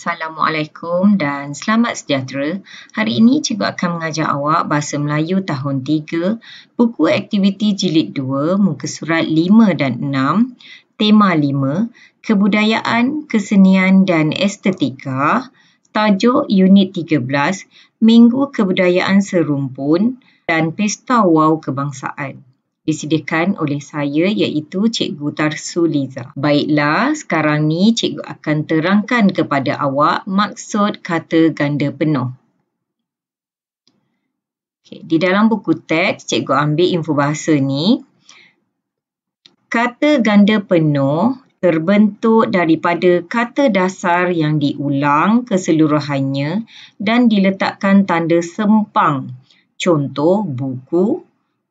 Assalamualaikum dan selamat sejahtera. Hari ini cikgu akan mengajar awak Bahasa Melayu tahun 3, buku aktiviti jilid 2, muka surat 5 dan 6, tema 5, kebudayaan, kesenian dan estetika, tajuk unit 13, Minggu Kebudayaan Serumpun dan Pesta Wow Kebangsaan. Disediakan oleh saya iaitu Cikgu Tarsuliza. Baiklah, sekarang ni cikgu akan terangkan kepada awak maksud kata ganda penuh. Di dalam buku teks, cikgu ambil info bahasa ni. Kata ganda penuh terbentuk daripada kata dasar yang diulang keseluruhannya dan diletakkan tanda sempang. Contoh, buku,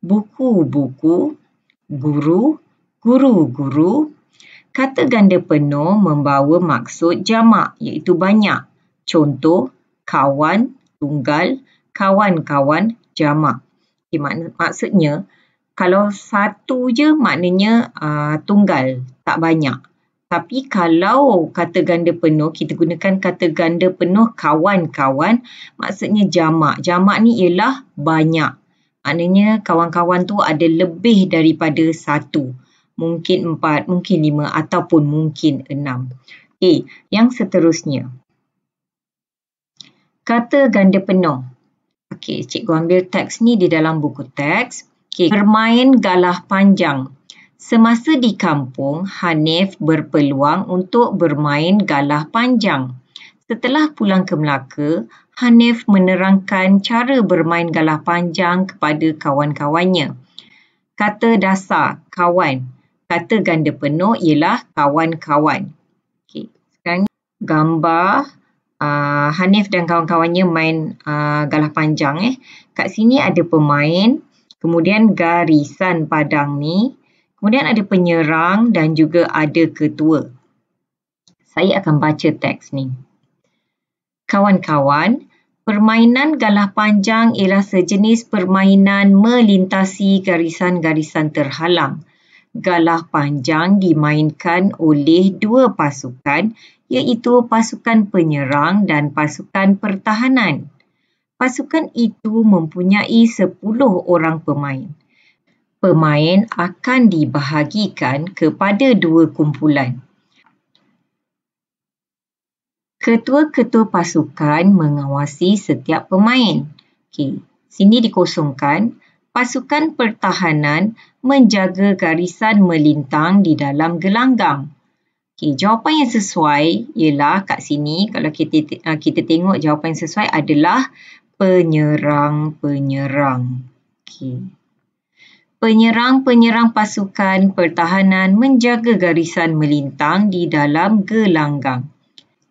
buku-buku, guru, guru-guru. Kata ganda penuh membawa maksud jamak iaitu banyak. Contoh, kawan, tunggal, kawan-kawan, jamak. Maksudnya, kalau satu je maknanya tunggal, tak banyak. Tapi kalau kata ganda penuh, kita gunakan kata ganda penuh kawan-kawan, maksudnya jamak. Jamak ni ialah banyak. Maknanya kawan-kawan tu ada lebih daripada satu. Mungkin 4, mungkin 5 ataupun mungkin 6. Okey, yang seterusnya. Kata ganda penuh. Okey, cikgu ambil teks ni di dalam buku teks. Okey, bermain galah panjang. Semasa di kampung, Hanif berpeluang untuk bermain galah panjang. Setelah pulang ke Melaka, Hanif menerangkan cara bermain galah panjang kepada kawan-kawannya. Kata dasar, kawan. Kata ganda penuh ialah kawan-kawan. Okey, sekarang gambar Hanif dan kawan-kawannya main galah panjang. Kat sini ada pemain, kemudian garisan padang ni, kemudian ada penyerang dan juga ada ketua. Saya akan baca teks ni. Kawan-kawan, permainan galah panjang ialah sejenis permainan melintasi garisan-garisan terhalang. Galah panjang dimainkan oleh dua pasukan iaitu pasukan penyerang dan pasukan pertahanan. Pasukan itu mempunyai 10 orang pemain. Pemain akan dibahagikan kepada dua kumpulan. Ketua-ketua pasukan mengawasi setiap pemain. Okey, sini dikosongkan. Pasukan pertahanan menjaga garisan melintang di dalam gelanggang. Okey, jawapan yang sesuai ialah kat sini. Kalau kita tengok jawapan yang sesuai adalah penyerang-penyerang. Okey. Penyerang-penyerang pasukan pertahanan menjaga garisan melintang di dalam gelanggang.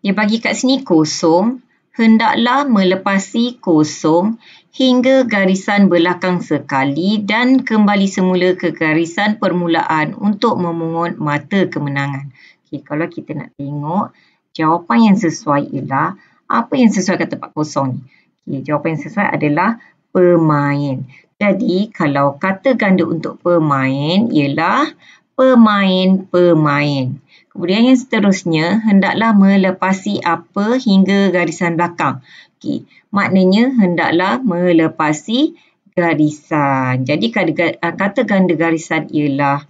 Dia bagi kat sini kosong, hendaklah melepasi kosong hingga garisan belakang sekali dan kembali semula ke garisan permulaan untuk memungut mata kemenangan. Okay, kalau kita nak tengok, jawapan yang sesuai ialah, apa yang sesuai kat tempat kosong ni? Okay, jawapan yang sesuai adalah pemain. Jadi, kalau kata ganda untuk pemain ialah pemain-pemain. Kemudian yang seterusnya, hendaklah melepasi apa hingga garisan belakang. Okey, maknanya hendaklah melepasi garisan. Jadi kata ganda garisan ialah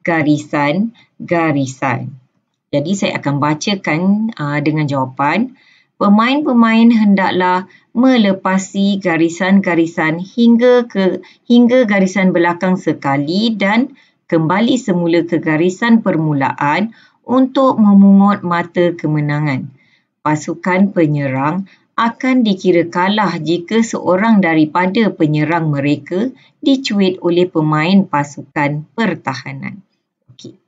garisan-garisan. Jadi saya akan bacakan dengan jawapan. Pemain-pemain hendaklah melepasi garisan-garisan hingga garisan belakang sekali dan kembali semula ke garisan permulaan untuk memungut mata kemenangan. Pasukan penyerang akan dikira kalah jika seorang daripada penyerang mereka dicuit oleh pemain pasukan pertahanan. Okey.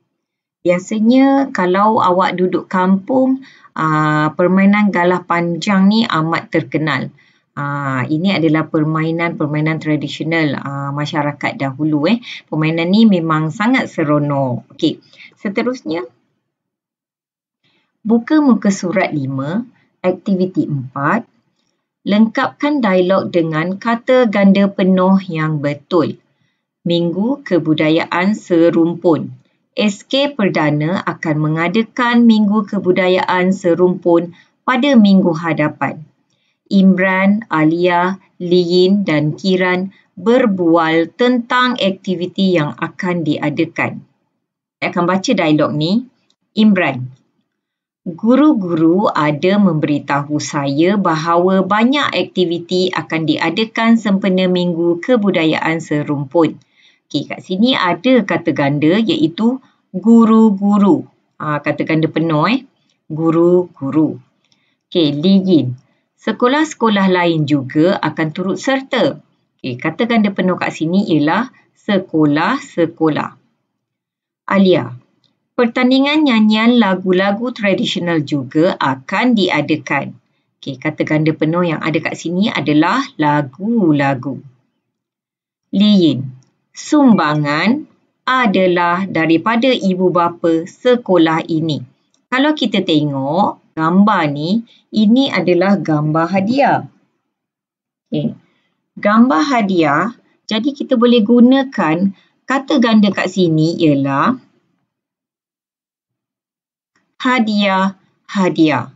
Biasanya kalau awak duduk kampung, permainan galah panjang ni amat terkenal. Ini adalah permainan tradisional masyarakat dahulu. Permainan ni memang sangat seronok. Okey. Seterusnya, buka muka surat 5, aktiviti 4. Lengkapkan dialog dengan kata ganda penuh yang betul. Minggu Kebudayaan Serumpun. SK Perdana akan mengadakan Minggu Kebudayaan Serumpun pada minggu hadapan. Imran, Alia, Liyin dan Kiran berbual tentang aktiviti yang akan diadakan. Saya akan baca dialog ni. Imran: guru-guru ada memberitahu saya bahawa banyak aktiviti akan diadakan sempena Minggu Kebudayaan Serumpun. Okey, kat sini ada kata ganda iaitu guru-guru. Kata ganda penuh guru-guru. Okey, Liyin: sekolah-sekolah lain juga akan turut serta. Okey, kata ganda penuh kat sini ialah sekolah-sekolah. Alia: pertandingan nyanyian lagu-lagu tradisional juga akan diadakan. Okey, kata ganda penuh yang ada kat sini adalah lagu-lagu. Liyin: sumbangan adalah daripada ibu bapa sekolah ini. Kalau kita tengok gambar ni, ini adalah gambar hadiah. Okay. Gambar hadiah, jadi kita boleh gunakan kata ganda kat sini ialah hadiah-hadiah.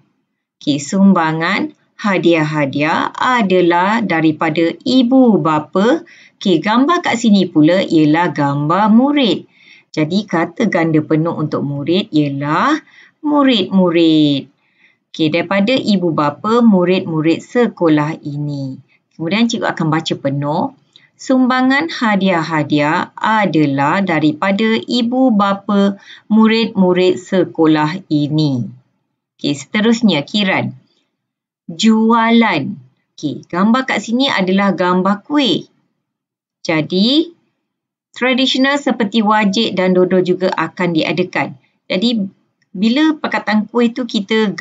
Okay, sumbangan hadiah-hadiah adalah daripada ibu bapa. Okay, gambar kat sini pula ialah gambar murid. Jadi kata ganda penuh untuk murid ialah murid-murid. Okay, daripada ibu bapa murid-murid sekolah ini. Kemudian cikgu akan baca penuh. Sumbangan hadiah-hadiah adalah daripada ibu bapa murid-murid sekolah ini. Okay, seterusnya Kiran: jualan. Okay, gambar kat sini adalah gambar kuih. Jadi, tradisional seperti wajik dan dodol juga akan diadakan. Jadi, bila perkataan kuih tu kita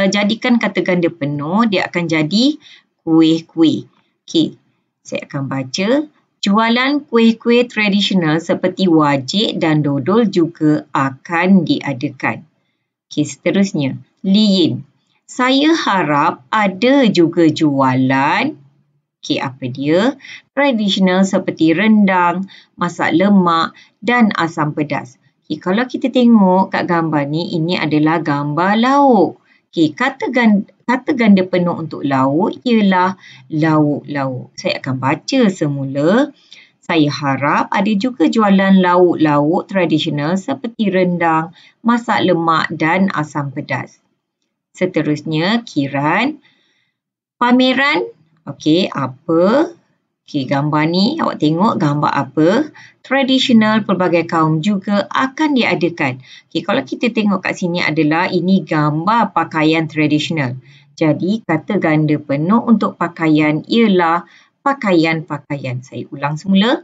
jadikan kata ganda penuh, dia akan jadi kuih-kuih. Okey, saya akan baca. Jualan kuih-kuih tradisional seperti wajik dan dodol juga akan diadakan. Okey, seterusnya. Liyin: saya harap ada juga jualan. Okey, apa dia? Tradisional seperti rendang, masak lemak dan asam pedas. Okay, kalau kita tengok kat gambar ni, ini adalah gambar lauk. Okay, kata ganda penuh untuk lauk ialah lauk-lauk. Saya akan baca semula. Saya harap ada juga jualan lauk-lauk tradisional seperti rendang, masak lemak dan asam pedas. Seterusnya, Kiran: pameran. Okey, apa? Okey, gambar ni awak tengok gambar apa? Tradisional pelbagai kaum juga akan diadakan. Okey, kalau kita tengok kat sini adalah ini gambar pakaian tradisional. Jadi, kata ganda penuh untuk pakaian ialah pakaian-pakaian. Saya ulang semula.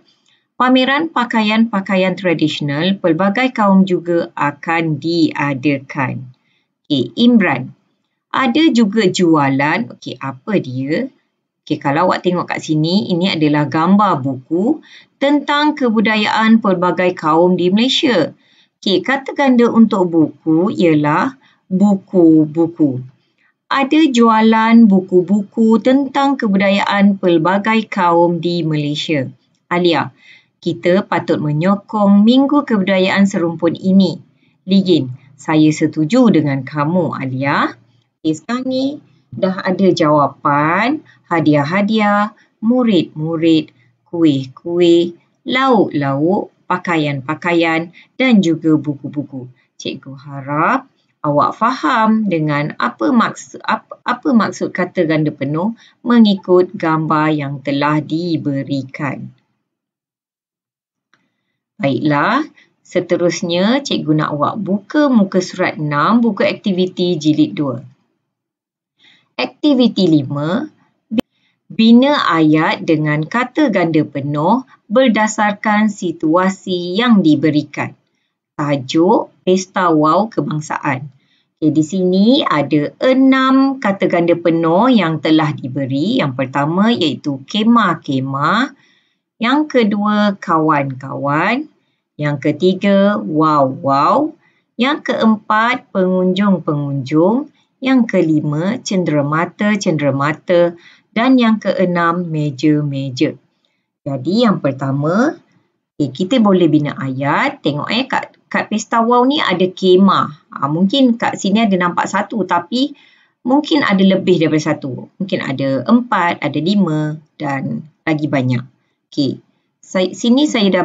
Pameran pakaian-pakaian tradisional pelbagai kaum juga akan diadakan. Okey, Imran: ada juga jualan. Okey, apa dia? Okay, kalau awak tengok kat sini, ini adalah gambar buku tentang kebudayaan pelbagai kaum di Malaysia. Okay, kata ganda untuk buku ialah buku-buku. Ada jualan buku-buku tentang kebudayaan pelbagai kaum di Malaysia. Alia: kita patut menyokong Minggu Kebudayaan Serumpun ini. Liyin: saya setuju dengan kamu, Alia. Okay, sekarang ni dah ada jawapan, hadiah-hadiah, murid-murid, kuih-kuih, lauk-lauk, pakaian-pakaian dan juga buku-buku. Cikgu harap awak faham dengan apa maksud kata ganda penuh mengikut gambar yang telah diberikan. Baiklah, seterusnya cikgu nak awak buka muka surat 6, buku aktiviti jilid 2. Aktiviti 5, bina ayat dengan kata ganda penuh berdasarkan situasi yang diberikan. Tajuk Pesta Wow Kebangsaan. Okay, di sini ada 6 kata ganda penuh yang telah diberi. Yang pertama iaitu kemah-kemah. Yang kedua kawan-kawan. Yang ketiga wow-wow. Yang keempat pengunjung-pengunjung. Yang kelima, cenderamata-cenderamata dan yang keenam, meja-meja. Jadi yang pertama, kita boleh bina ayat. Tengok kat Pesta Wow ni ada kemah. Mungkin kat sini ada nampak satu tapi mungkin ada lebih daripada 1. Mungkin ada 4, ada 5 dan lagi banyak. Okey. Sini saya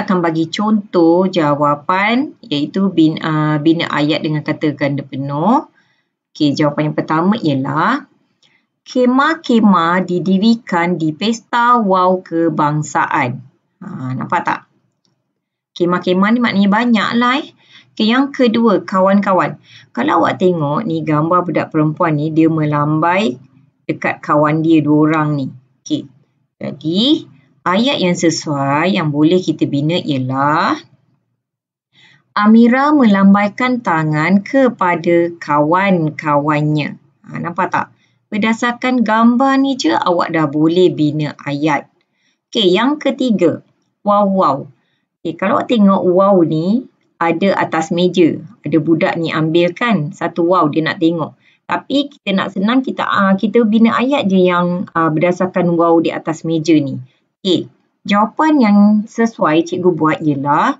akan bagi contoh jawapan iaitu bina ayat dengan kata ganda penuh. Okey, jawapan yang pertama ialah kemah-kemah didirikan di Pesta Wau Kebangsaan. Nampak tak? Kemah-kemah ni maknanya banyak lah. Okay, yang kedua, kawan-kawan. Kalau awak tengok ni gambar budak perempuan ni, dia melambai dekat kawan dia 2 orang ni. Okay. Jadi, ayat yang sesuai yang boleh kita bina ialah Amira melambaikan tangan kepada kawan-kawannya. Nampak tak? Berdasarkan gambar ni je awak dah boleh bina ayat. Okay, yang ketiga, wow. Okay, kalau awak tengok wow ni ada atas meja. Ada budak ni ambil kan satu wow dia nak tengok. Tapi kita nak senang kita bina ayat je yang berdasarkan wow di atas meja ni. Okay, jawapan yang sesuai cikgu buat ialah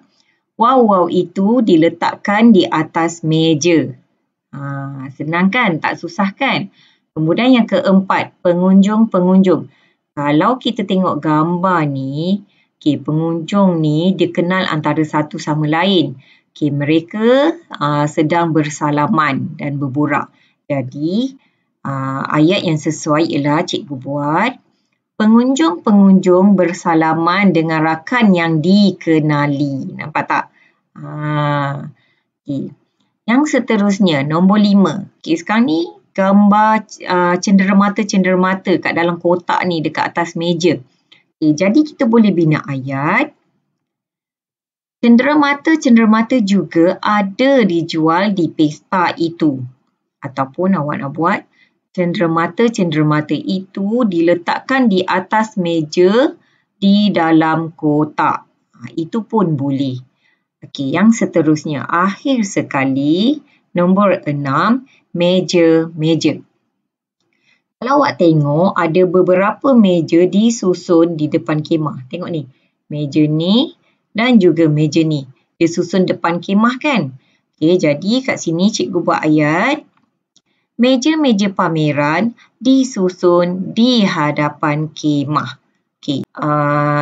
wow itu diletakkan di atas meja. Senang kan? Tak susah kan? Kemudian yang keempat, pengunjung-pengunjung. Kalau kita tengok gambar ni, okay, pengunjung ni dia kenal antara satu sama lain. Okay, mereka sedang bersalaman dan berborak. Jadi, ayat yang sesuai ialah cikgu buat pengunjung-pengunjung bersalaman dengan rakan yang dikenali. Nampak tak? Okay. Yang seterusnya, nombor 5. Okay, sekarang ni gambar cenderamata kat dalam kotak ni dekat atas meja. Okay, jadi kita boleh bina ayat. Cenderamata juga ada dijual di pesta itu. Ataupun awak nak buat cenderamata itu diletakkan di atas meja di dalam kotak. Itu pun boleh. Okey, yang seterusnya, akhir sekali, nombor 6, meja. Kalau awak tengok, ada beberapa meja disusun di depan kemah. Tengok ni, meja ni dan juga meja ni. Dia susun depan kemah kan? Okey, jadi kat sini cikgu buat ayat. Meja-meja pameran disusun di hadapan kemah. Okey,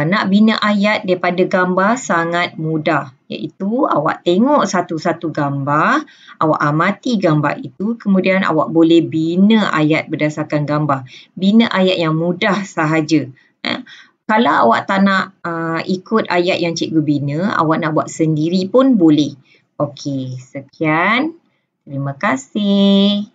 nak bina ayat daripada gambar sangat mudah. Iaitu awak tengok satu-satu gambar, awak amati gambar itu, kemudian awak boleh bina ayat berdasarkan gambar. Bina ayat yang mudah sahaja. Kalau awak tak nak ikut ayat yang cikgu bina, awak nak buat sendiri pun boleh. Okey, sekian. Terima kasih.